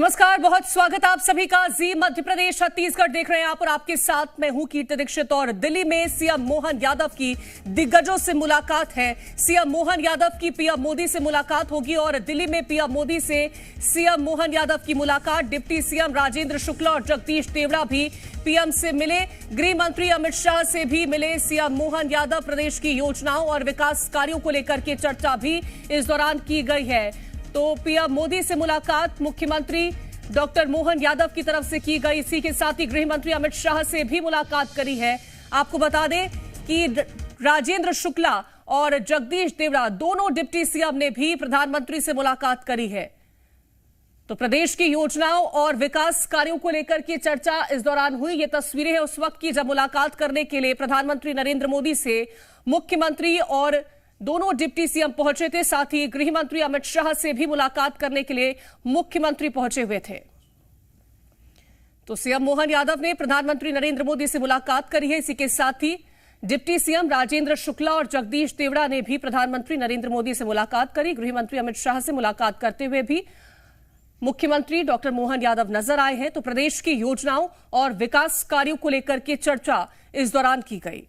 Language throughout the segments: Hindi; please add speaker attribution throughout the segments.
Speaker 1: नमस्कार, बहुत स्वागत आप सभी का। जी मध्य प्रदेश छत्तीसगढ़ देख रहे हैं आप और आपके साथ मैं हूं कीर्ति दीक्षित। और दिल्ली में सीएम मोहन यादव की दिग्गजों से मुलाकात है। सीएम मोहन यादव की पीएम मोदी से मुलाकात होगी और दिल्ली में पीएम मोदी से सीएम मोहन यादव की मुलाकात। डिप्टी सीएम राजेंद्र शुक्ला और जगदीश देवड़ा भी पीएम से मिले। गृह मंत्री अमित शाह से भी मिले सीएम मोहन यादव। प्रदेश की योजनाओं और विकास कार्यों को लेकर के चर्चा भी इस दौरान की गई है। तो पीएम मोदी से मुलाकात मुख्यमंत्री डॉक्टर मोहन यादव की तरफ से की गई। इसी के साथ ही गृह मंत्री अमित शाह से भी मुलाकात करी है। आपको बता दें कि राजेंद्र शुक्ला और जगदीश देवड़ा दोनों डिप्टी सीएम ने भी प्रधानमंत्री से मुलाकात करी है। तो प्रदेश की योजनाओं और विकास कार्यों को लेकर के चर्चा इस दौरान हुई। ये तस्वीरें हैं उस वक्त की जब मुलाकात करने के लिए प्रधानमंत्री नरेंद्र मोदी से मुख्यमंत्री और दोनों डिप्टी सीएम पहुंचे थे। साथ ही गृह मंत्री अमित शाह से भी मुलाकात करने के लिए मुख्यमंत्री पहुंचे हुए थे। तो सीएम मोहन यादव ने प्रधानमंत्री नरेंद्र मोदी से मुलाकात करी है। इसी के साथ ही डिप्टी सीएम राजेंद्र शुक्ला और जगदीश देवड़ा ने भी प्रधानमंत्री नरेंद्र मोदी से मुलाकात करी। गृह मंत्री अमित शाह से मुलाकात करते हुए भी मुख्यमंत्री डॉक्टर मोहन यादव नजर आए हैं। तो प्रदेश की योजनाओं और विकास कार्यों को लेकर के चर्चा इस दौरान की गई।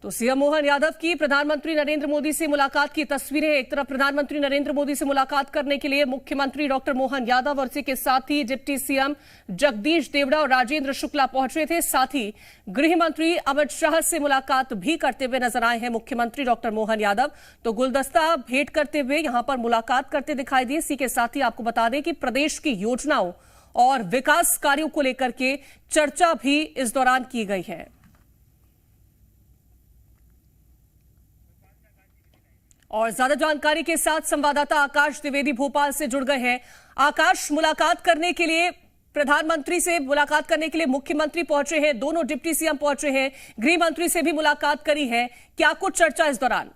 Speaker 1: तो सीएम मोहन यादव की प्रधानमंत्री नरेंद्र मोदी से मुलाकात की तस्वीरें। एक तरफ प्रधानमंत्री नरेंद्र मोदी से मुलाकात करने के लिए मुख्यमंत्री डॉक्टर मोहन यादव और इसी के साथ ही डिप्टी सीएम जगदीश देवड़ा और राजेंद्र शुक्ला पहुंचे थे। साथ ही गृह मंत्री अमित शाह से मुलाकात भी करते हुए नजर आए हैं मुख्यमंत्री डॉक्टर मोहन यादव। तो गुलदस्ता भेंट करते हुए यहां पर मुलाकात करते दिखाई दिए। इसी के साथ ही आपको बता दें कि प्रदेश की योजनाओं और विकास कार्यों को लेकर के चर्चा भी इस दौरान की गई है। और ज्यादा जानकारी के साथ संवाददाता आकाश द्विवेदी भोपाल से जुड़ गए हैं। आकाश, मुलाकात करने के लिए प्रधानमंत्री से मुलाकात करने के लिए मुख्यमंत्री पहुंचे हैं, दोनों डिप्टी सीएम पहुंचे हैं, गृह मंत्री से भी मुलाकात करी है। क्या कुछ चर्चा इस दौरान?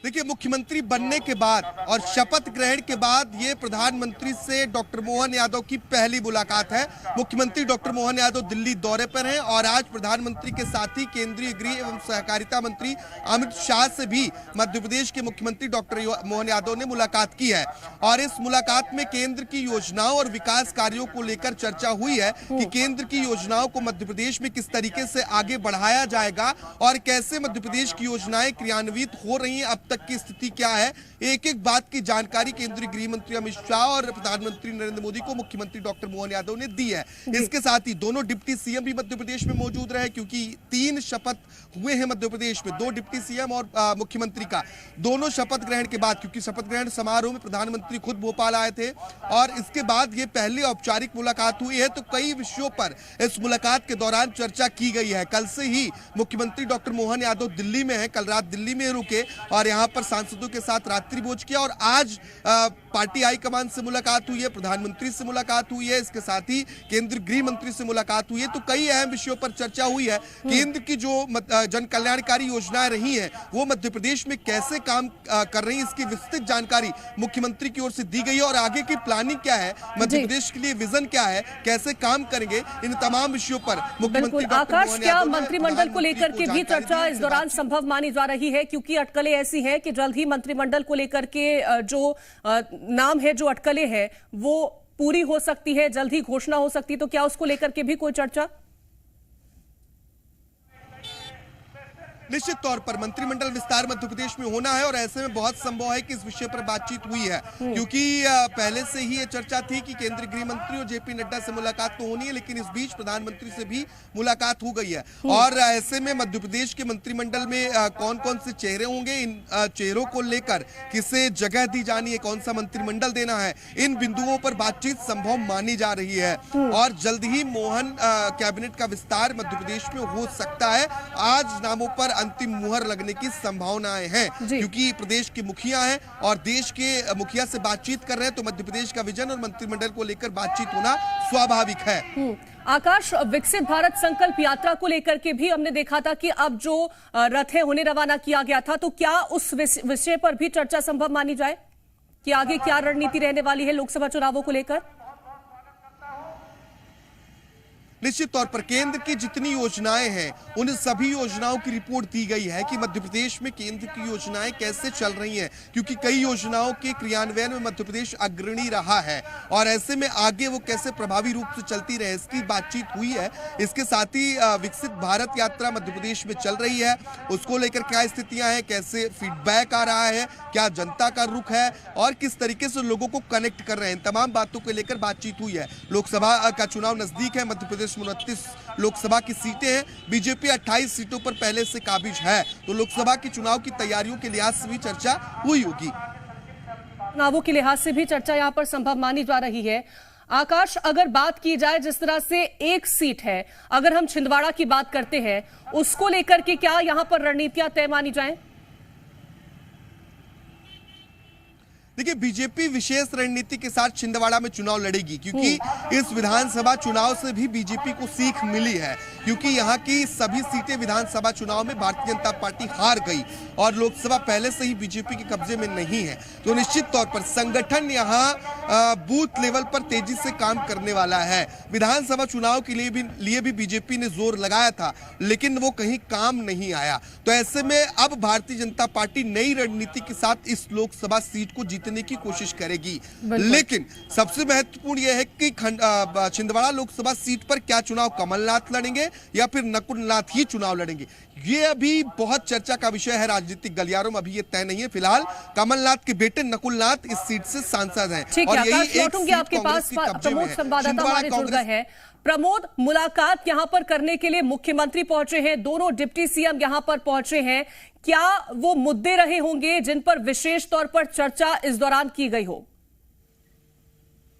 Speaker 2: देखिए, मुख्यमंत्री बनने के बाद और शपथ ग्रहण के बाद ये प्रधानमंत्री से डॉक्टर मोहन यादव की पहली मुलाकात है। मुख्यमंत्री डॉक्टर मोहन यादव दिल्ली दौरे पर हैं और आज प्रधानमंत्री के साथ ही केंद्रीय गृह एवं सहकारिता मंत्री अमित शाह से भी मध्य प्रदेश के मुख्यमंत्री डॉक्टर मोहन यादव ने मुलाकात की है। और इस मुलाकात में केंद्र की योजनाओं और विकास कार्यों को लेकर चर्चा हुई है कि केंद्र की योजनाओं को मध्य प्रदेश में किस तरीके से आगे बढ़ाया जाएगा और कैसे मध्य प्रदेश की योजनाएं क्रियान्वित हो रही हैं, अब तक की स्थिति क्या है। एक एक बात की जानकारी केंद्रीय गृह मंत्री अमित शाह और प्रधानमंत्री नरेंद्र मोदी को मुख्यमंत्री डॉक्टर मोहन यादव ने दी है। इसके साथ ही दोनों डिप्टी सीएम भी मध्य प्रदेश में मौजूद रहे, क्योंकि 3 शपथ हुए हैं मध्य प्रदेश में, 2 डिप्टी सीएम और मुख्यमंत्री का। दोनों शपथ ग्रहण के बाद, क्योंकि शपथ ग्रहण समारोह में प्रधानमंत्री खुद भोपाल आए थे और इसके बाद ये पहली औपचारिक मुलाकात हुई है, तो कई विषयों पर इस मुलाकात के दौरान चर्चा की गई है। कल से ही मुख्यमंत्री डॉक्टर मोहन यादव दिल्ली में है, कल रात दिल्ली में रुके और यहाँ पर सांसदों के साथ रात्रि भोज किया और आज पार्टी हाईकमान से मुलाकात हुई है, प्रधानमंत्री से मुलाकात हुई है, इसके साथ ही केंद्रीय गृह मंत्री से मुलाकात हुई है। तो कई अहम विषयों पर चर्चा हुई है। केंद्र की जो जन कल्याणकारी योजनाएं रही हैं वो मध्य प्रदेश में कैसे काम कर रही है, इसकी विस्तृत जानकारी मुख्यमंत्री की ओर से दी गई है और आगे की प्लानिंग क्या है, मध्य प्रदेश के लिए विजन क्या है, कैसे काम करेंगे, इन तमाम विषयों पर मुख्यमंत्री
Speaker 1: आकाश, क्या मंत्रिमंडल को लेकर के भी चर्चा इस दौरान संभव मानी जा रही है? क्योंकि अटकलें ऐसी हैं कि जल्द ही मंत्रिमंडल को लेकर के जो नाम है, जो अटकलें हैं वो पूरी हो सकती है, जल्द ही घोषणा हो सकती है। तो क्या उसको लेकर के भी कोई चर्चा?
Speaker 2: निश्चित तौर पर मंत्रिमंडल विस्तार मध्य प्रदेश में होना है और ऐसे में बहुत संभव है कि इस विषय पर बातचीत हुई है, क्योंकि पहले से ही ये चर्चा थी कि केंद्रीय गृह मंत्री और जेपी नड्डा से मुलाकात तो होनी है, लेकिन इस बीच प्रधानमंत्री से भी मुलाकात हो गई है। और ऐसे में मध्य प्रदेश के मंत्रिमंडल में कौन कौन से चेहरे होंगे, इन चेहरों को लेकर किसे जगह दी जानी है, कौन सा मंत्रिमंडल देना है, इन बिंदुओं पर बातचीत संभव मानी जा रही है। और जल्द ही मोहन कैबिनेट का विस्तार मध्य प्रदेश में हो सकता है। आज नामों पर अंतिम मुहर लगने की संभावनाएं हैं, क्योंकि प्रदेश के मुखिया हैं और देश के मुखिया से बातचीत कर रहे हैं, तो मध्य प्रदेश का विजन और मंत्रिमंडल को लेकर बातचीत होना स्वाभाविक है।
Speaker 1: आकाश, विकसित भारत संकल्प यात्रा को लेकर के भी हमने देखा था कि अब जो रथ है उन्हें रवाना किया गया था, तो क्या उस विषय पर भी चर्चा संभव मानी जाए कि आगे क्या रणनीति रहने वाली है लोकसभा चुनावों को लेकर?
Speaker 2: निश्चित तौर पर केंद्र की जितनी योजनाएं हैं उन सभी योजनाओं की रिपोर्ट दी गई है कि मध्य प्रदेश में केंद्र की योजनाएं कैसे चल रही हैं, क्योंकि कई योजनाओं के क्रियान्वयन में मध्य प्रदेश अग्रणी रहा है और ऐसे में आगे वो कैसे प्रभावी रूप से चलती रहे इसकी बातचीत हुई है। इसके साथ ही विकसित भारत यात्रा मध्य प्रदेश में चल रही है, उसको लेकर क्या स्थितियां हैं, कैसे फीडबैक आ रहा है, क्या जनता का रुख है और किस तरीके से लोगों को कनेक्ट कर रहे हैं, तमाम बातों को लेकर बातचीत हुई है। लोकसभा का चुनाव नजदीक है, मध्य प्रदेश में 29 लोकसभा की सीटें हैं, बीजेपी 28 सीटों पर पहले से काबिज है, तो लोकसभा के चुनाव की तैयारियों के लिहाज से भी चर्चा हुई होगी।
Speaker 1: चुनावों के लिहाज से भी चर्चा यहां पर संभव मानी जा रही है। आकाश, अगर बात की जाए जिस तरह से एक सीट है, अगर हम छिंदवाड़ा की बात करते हैं, उसको लेकर के क्या यहां पर रणनीतियां तय मानी जाएं?
Speaker 2: देखिए, बीजेपी विशेष रणनीति के साथ छिंदवाड़ा में चुनाव लड़ेगी, क्योंकि इस विधानसभा चुनाव से भी बीजेपी को सीख मिली है, क्योंकि यहाँ की सभी सीटें विधानसभा चुनाव में भारतीय जनता पार्टी हार गई और लोकसभा पहले से ही बीजेपी के कब्जे में नहीं है। तो निश्चित तौर पर संगठन यहाँ बूथ लेवल पर तेजी से काम करने वाला है। विधानसभा चुनाव के लिए भी बीजेपी ने जोर लगाया था, लेकिन वो कहीं काम नहीं आया। तो ऐसे में अब भारतीय जनता पार्टी नई रणनीति के साथ इस लोकसभा सीट को जीतने की कोशिश करेगी। लेकिन सबसे महत्वपूर्ण यह है कि छिंदवाड़ा लोकसभा सीट पर क्या चुनाव कमलनाथ लड़ेंगे या फिर नकुलनाथ ही चुनाव लड़ेंगे, ये अभी बहुत चर्चा का विषय है राजनीतिक गलियारों में, अभी ये तय नहीं है। फिलहाल कमलनाथ के बेटे नकुलनाथ इस सीट से सांसद हैं और यही एक सीट
Speaker 1: आपके पास प्रमोद संवाददाता हमारे जुड़ गए हैं। प्रमोद, मुलाकात यहां पर करने के लिए मुख्यमंत्री पहुंचे हैं, दोनों डिप्टी सीएम यहां पर पहुंचे हैं, क्या वो मुद्दे रहे होंगे जिन पर विशेष तौर पर चर्चा इस दौरान की गई हो?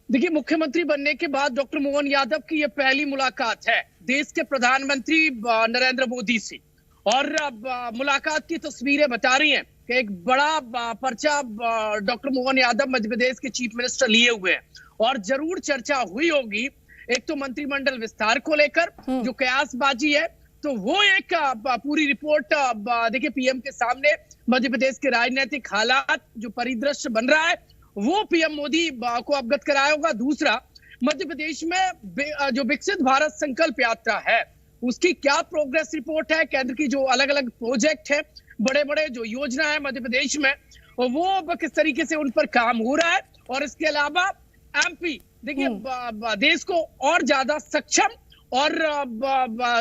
Speaker 3: देखिए, मुख्यमंत्री बनने के बाद डॉक्टर मोहन यादव की यह पहली मुलाकात है देश के प्रधानमंत्री नरेंद्र मोदी से, और मुलाकात की तस्वीरें बता रही हैं कि एक बड़ा पर्चा डॉक्टर मोहन यादव मध्य प्रदेश के चीफ मिनिस्टर लिए हुए हैं और जरूर चर्चा हुई होगी। एक तो मंत्रिमंडल विस्तार को लेकर जो कयासबाजी है, तो वो एक पूरी रिपोर्ट देखिए पीएम के सामने मध्य प्रदेश के राजनीतिक हालात जो परिदृश्य बन रहा है वो पीएम मोदी को अवगत कराया होगा। दूसरा, मध्य प्रदेश में जो विकसित भारत संकल्प यात्रा है उसकी क्या प्रोग्रेस रिपोर्ट है, केंद्र की जो अलग अलग प्रोजेक्ट है, बड़े बड़े जो योजना है मध्य प्रदेश में, वो किस तरीके से उन पर काम हो रहा है। और इसके अलावा एमपी देखिए देश को और ज्यादा सक्षम और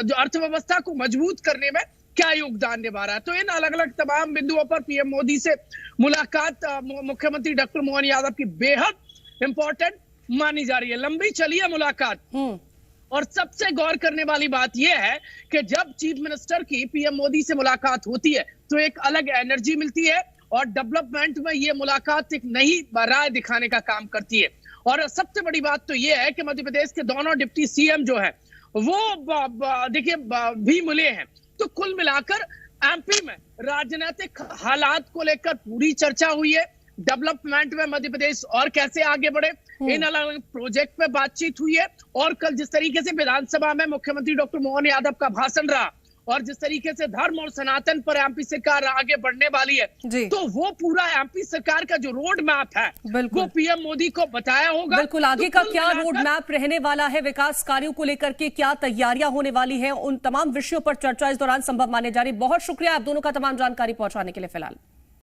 Speaker 3: जो अर्थव्यवस्था को मजबूत करने में क्या योगदान निभा रहा है। तो इन अलग अलग तमाम बिंदुओं पर पीएम मोदी से मुलाकात मुख्यमंत्री डॉक्टर मोहन यादव की बेहद इंपॉर्टेंट मानी जा रही है। लंबी चली है मुलाकात और सबसे गौर करने वाली बात यह है कि जब चीफ मिनिस्टर की पीएम मोदी से मुलाकात होती है तो एक अलग एनर्जी मिलती है और डेवलपमेंट में ये मुलाकात एक नई राह दिखाने का काम करती है। और सबसे बड़ी बात तो यह है कि मध्य प्रदेश के दोनों डिप्टी सीएम जो है वो देखिए भी मिले हैं। तो कुल मिलाकर एमपी में राजनीतिक हालात को लेकर पूरी चर्चा हुई है, डेवलपमेंट में मध्य प्रदेश और कैसे आगे बढ़े, इन अलग अलग प्रोजेक्ट पे बातचीत हुई है। और कल जिस तरीके से विधानसभा में मुख्यमंत्री डॉक्टर मोहन यादव का भाषण रहा और जिस तरीके से धर्म और सनातन पर एमपी सरकार आगे बढ़ने वाली है, तो वो पूरा एमपी सरकार का जो रोड मैप है वो पीएम मोदी को बताया होगा।
Speaker 1: बिल्कुल, आगे का क्या रोड मैप रहने वाला है, विकास कार्यों को लेकर के क्या तैयारियां होने वाली है, उन तमाम विषयों पर चर्चा इस दौरान संभव माने जा रही। बहुत शुक्रिया आप दोनों का तमाम जानकारी पहुंचाने के लिए। फिलहाल